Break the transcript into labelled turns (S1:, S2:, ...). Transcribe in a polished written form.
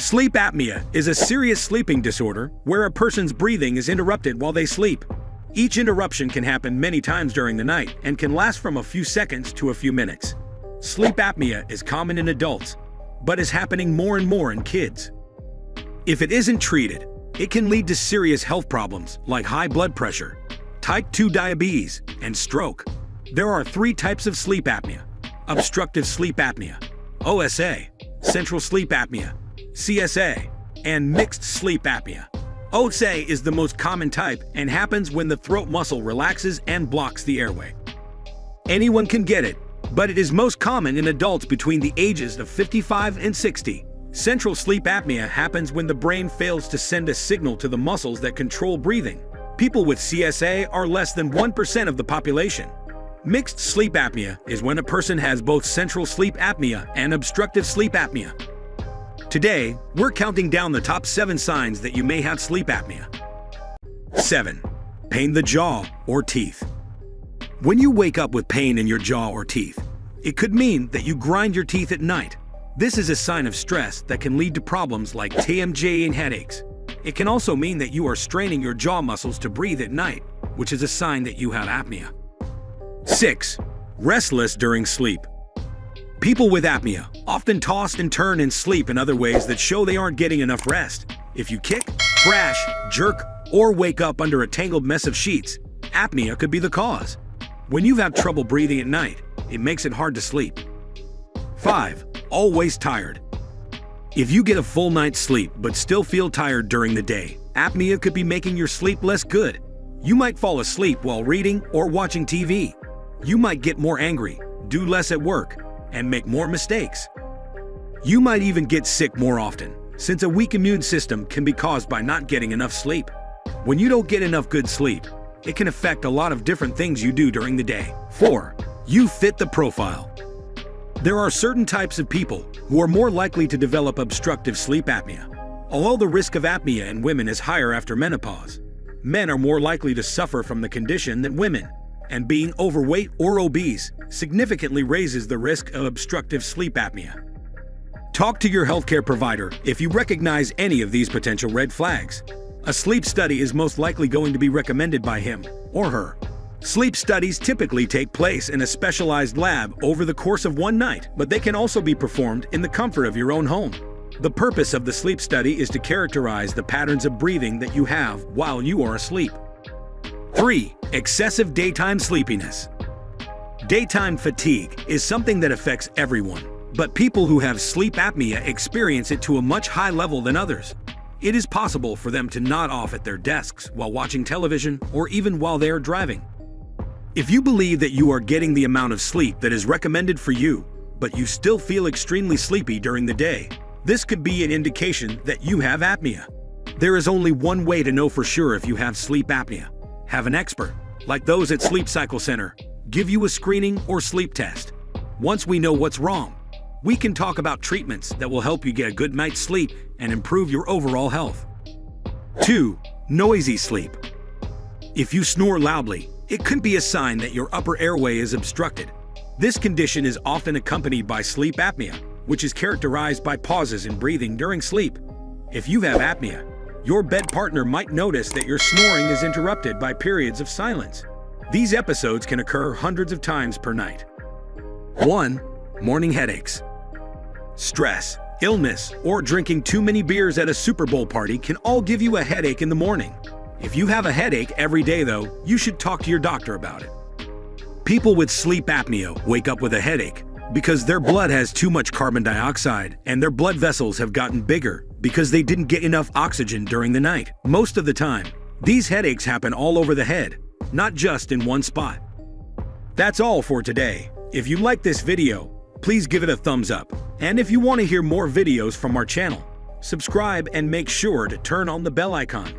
S1: Sleep apnea is a serious sleeping disorder where a person's breathing is interrupted while they sleep. Each interruption can happen many times during the night and can last from a few seconds to a few minutes. Sleep apnea is common in adults, but is happening more and more in kids. If it isn't treated, it can lead to serious health problems like high blood pressure, type 2 diabetes, and stroke. There are 3 types of sleep apnea: obstructive sleep apnea, OSA, central sleep apnea, CSA, and mixed sleep apnea. OSA is the most common type and happens when the throat muscle relaxes and blocks the airway. Anyone can get it, but it is most common in adults between the ages of 55 and 60. Central sleep apnea happens when the brain fails to send a signal to the muscles that control breathing. People with CSA are less than 1% of the population. Mixed sleep apnea is when a person has both central sleep apnea and obstructive sleep apnea. Today, we're counting down the top 7 signs that you may have sleep apnea. 7. Pain in the jaw or teeth. When you wake up with pain in your jaw or teeth, it could mean that you grind your teeth at night. This is a sign of stress that can lead to problems like TMJ and headaches. It can also mean that you are straining your jaw muscles to breathe at night, which is a sign that you have apnea. 6. Restless during sleep. People with apnea often toss and turn in sleep in other ways that show they aren't getting enough rest. If you kick, crash, jerk, or wake up under a tangled mess of sheets, apnea could be the cause. When you have trouble breathing at night, it makes it hard to sleep. 5. Always tired. If you get a full night's sleep but still feel tired during the day, apnea could be making your sleep less good. You might fall asleep while reading or watching TV. You might get more angry, do less at work, and make more mistakes. You might even get sick more often, since a weak immune system can be caused by not getting enough sleep. When you don't get enough good sleep, it can affect a lot of different things you do during the day. 4. You fit the profile. There are certain types of people who are more likely to develop obstructive sleep apnea. Although the risk of apnea in women is higher after menopause, men are more likely to suffer from the condition than women, and being overweight or obese significantly raises the risk of obstructive sleep apnea. Talk to your healthcare provider if you recognize any of these potential red flags. A sleep study is most likely going to be recommended by him or her. Sleep studies typically take place in a specialized lab over the course of one night, but they can also be performed in the comfort of your own home. The purpose of the sleep study is to characterize the patterns of breathing that you have while you are asleep. 3. Excessive daytime sleepiness. Daytime fatigue is something that affects everyone, but people who have sleep apnea experience it to a much higher level than others. It is possible for them to nod off at their desks while watching television or even while they are driving. If you believe that you are getting the amount of sleep that is recommended for you, but you still feel extremely sleepy during the day, this could be an indication that you have apnea. There is only one way to know for sure if you have sleep apnea. Have an expert, like those at Sleep Cycle Center, give you a screening or sleep test. Once we know what's wrong, we can talk about treatments that will help you get a good night's sleep and improve your overall health. 2. Noisy sleep. If you snore loudly, it could be a sign that your upper airway is obstructed. This condition is often accompanied by sleep apnea, which is characterized by pauses in breathing during sleep. If you have apnea, your bed partner might notice that your snoring is interrupted by periods of silence. These episodes can occur hundreds of times per night. 1. Morning headaches. Stress, illness, or drinking too many beers at a Super Bowl party can all give you a headache in the morning. If you have a headache every day though, you should talk to your doctor about it. People with sleep apnea wake up with a headache because their blood has too much carbon dioxide and their blood vessels have gotten bigger because they didn't get enough oxygen during the night. Most of the time, these headaches happen all over the head, not just in one spot. That's all for today. If you like this video, please give it a thumbs up. And if you want to hear more videos from our channel, subscribe and make sure to turn on the bell icon.